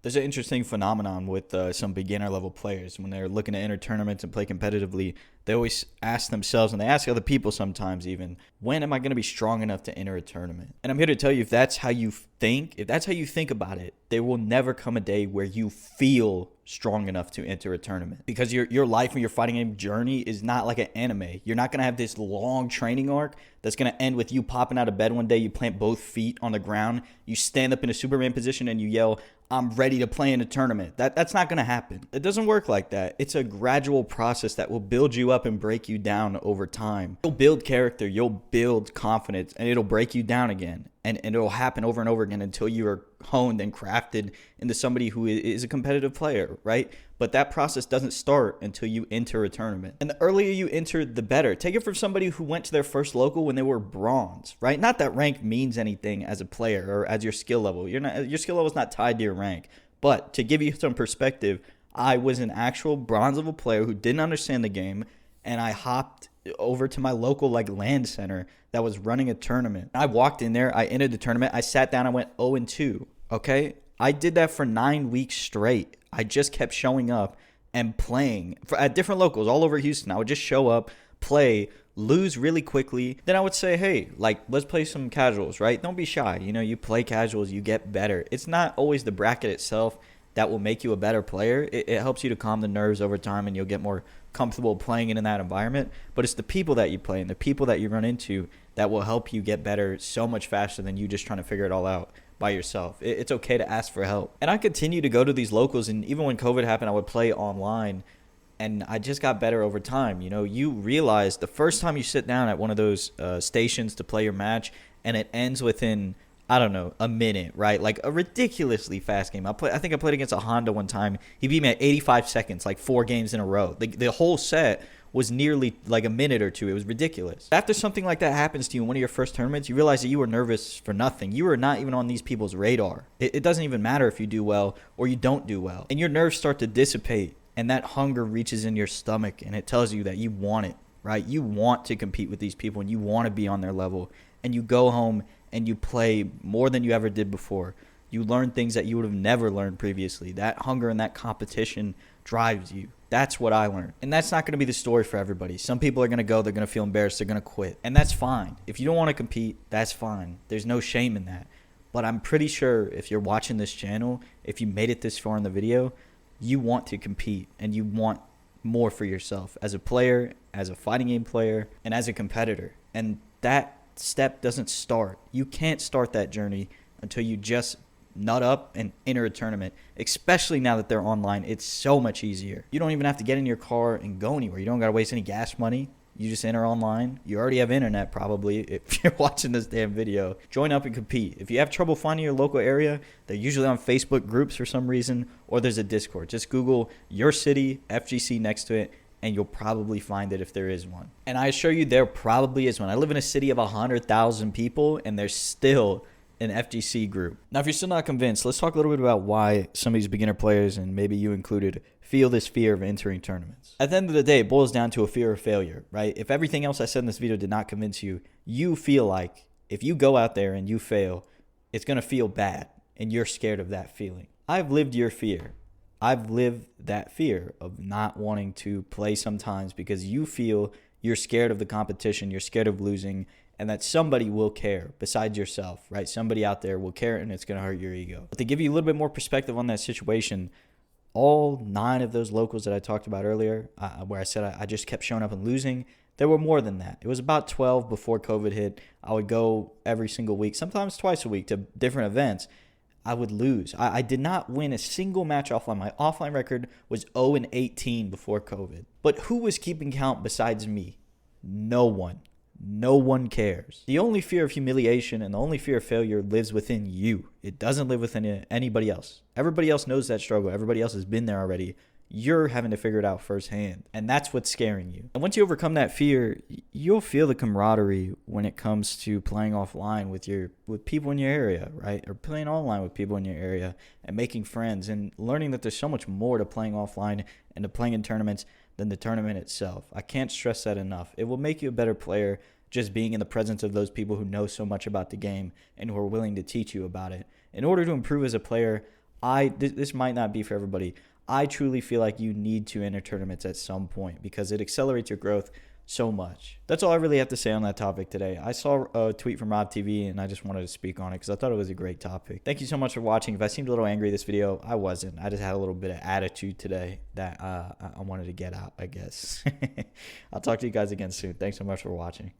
There's an interesting phenomenon with some beginner level players. When they're looking to enter tournaments and play competitively, they always ask themselves, and they ask other people sometimes even, when am I going to be strong enough to enter a tournament? And I'm here to tell you, if that's how you think about it, there will never come a day where you feel strong enough to enter a tournament. Because your life and your fighting game journey is not like an anime. You're not going to have this long training arc that's going to end with you popping out of bed one day, you plant both feet on the ground, you stand up in a Superman position, and you yell, I'm ready to play in a tournament. That's not going to happen. It doesn't work like that. It's a gradual process that will build you up and break you down over time. You'll build character, you'll build confidence, and it'll break you down again. And it'll happen over and over again until you are honed and crafted into somebody who is a competitive player, right? But that process doesn't start until you enter a tournament. And the earlier you enter, the better. Take it from somebody who went to their first local when they were bronze, right? Not that rank means anything as a player or as your skill level. Your skill level is not tied to your rank. But to give you some perspective, I was an actual bronze level player who didn't understand the game, and I hopped over to my local LAN center that was running a tournament. I walked in there, I entered the tournament, I sat down, I went 0-2, okay? I did that for 9 weeks straight. I just kept showing up and playing at different locals all over Houston. I would just show up, play, lose really quickly. Then I would say, hey, let's play some casuals, right? Don't be shy. You play casuals, you get better. It's not always the bracket itself that will make you a better player. It helps you to calm the nerves over time, and you'll get more comfortable playing in that environment. But it's the people that you play and the people that you run into that will help you get better so much faster than you just trying to figure it all out by yourself. It's okay to ask for help. And I continue to go to these locals, and even when COVID happened, I would play online, and I just got better over time. You realize the first time you sit down at one of those stations to play your match, and it ends within, I don't know, a minute, right? Like a ridiculously fast game. I think I played against a Honda one time. He beat me at 85 seconds, like 4 games in a row. The whole set was nearly like a minute or two. It was ridiculous. After something like that happens to you in one of your first tournaments, you realize that you were nervous for nothing. You were not even on these people's radar. It doesn't even matter if you do well or you don't do well. And your nerves start to dissipate, and that hunger reaches in your stomach, and it tells you that you want it, right? You want to compete with these people, and you want to be on their level. And you go home and you play more than you ever did before. You learn things that you would have never learned previously. That hunger and that competition drives you. That's what I learned. And that's not going to be the story for everybody. Some people are going to go, they're going to feel embarrassed, they're going to quit. And that's fine. If you don't want to compete, that's fine. There's no shame in that. But I'm pretty sure if you're watching this channel, if you made it this far in the video, you want to compete and you want more for yourself as a player, as a fighting game player, and as a competitor. And that step doesn't start. You can't start that journey until you just nut up and enter a tournament, especially now that they're online. It's so much easier. You don't even have to get in your car and go anywhere. You don't got to waste any gas money. You just enter online. You already have internet probably if you're watching this damn video. Join up and compete. If you have trouble finding your local area, they're usually on Facebook groups for some reason, or there's a Discord. Just Google your city, FGC next to it, and you'll probably find it if there is one. And I assure you there probably is one. I live in a city of 100,000 people, and there's still an FGC group. Now, if you're still not convinced, let's talk a little bit about why some of these beginner players, and maybe you included, feel this fear of entering tournaments. At the end of the day, it boils down to a fear of failure, right? If everything else I said in this video did not convince you, you feel like if you go out there and you fail, it's going to feel bad, and you're scared of that feeling. I've lived your fear. I've lived that fear of not wanting to play sometimes because you feel you're scared of the competition, you're scared of losing, and that somebody will care besides yourself, right? Somebody out there will care, and it's going to hurt your ego. But to give you a little bit more perspective on that situation, all 9 of those locals that I talked about earlier, where I said I just kept showing up and losing, there were more than that. It was about 12 before COVID hit. I would go every single week, sometimes twice a week, to different events. I would lose. I did not win a single match offline. My offline record was 0-18 before COVID. But who was keeping count besides me? No one. No one cares. The only fear of humiliation and the only fear of failure lives within you. It doesn't live within anybody else. Everybody else knows that struggle. Everybody else has been there already. You're having to figure it out firsthand. And that's what's scaring you. And once you overcome that fear, you'll feel the camaraderie when it comes to playing offline with people in your area, right? Or playing online with people in your area and making friends and learning that there's so much more to playing offline and to playing in tournaments than the tournament itself. I can't stress that enough. It will make you a better player just being in the presence of those people who know so much about the game and who are willing to teach you about it. In order to improve as a player, This might not be for everybody. I truly feel like you need to enter tournaments at some point because it accelerates your growth so much. That's all I really have to say on that topic today. I saw a tweet from Rob TV and I just wanted to speak on it because I thought it was a great topic. Thank you so much for watching. If I seemed a little angry this video, I wasn't. I just had a little bit of attitude today that I wanted to get out, I guess. I'll talk to you guys again soon. Thanks so much for watching.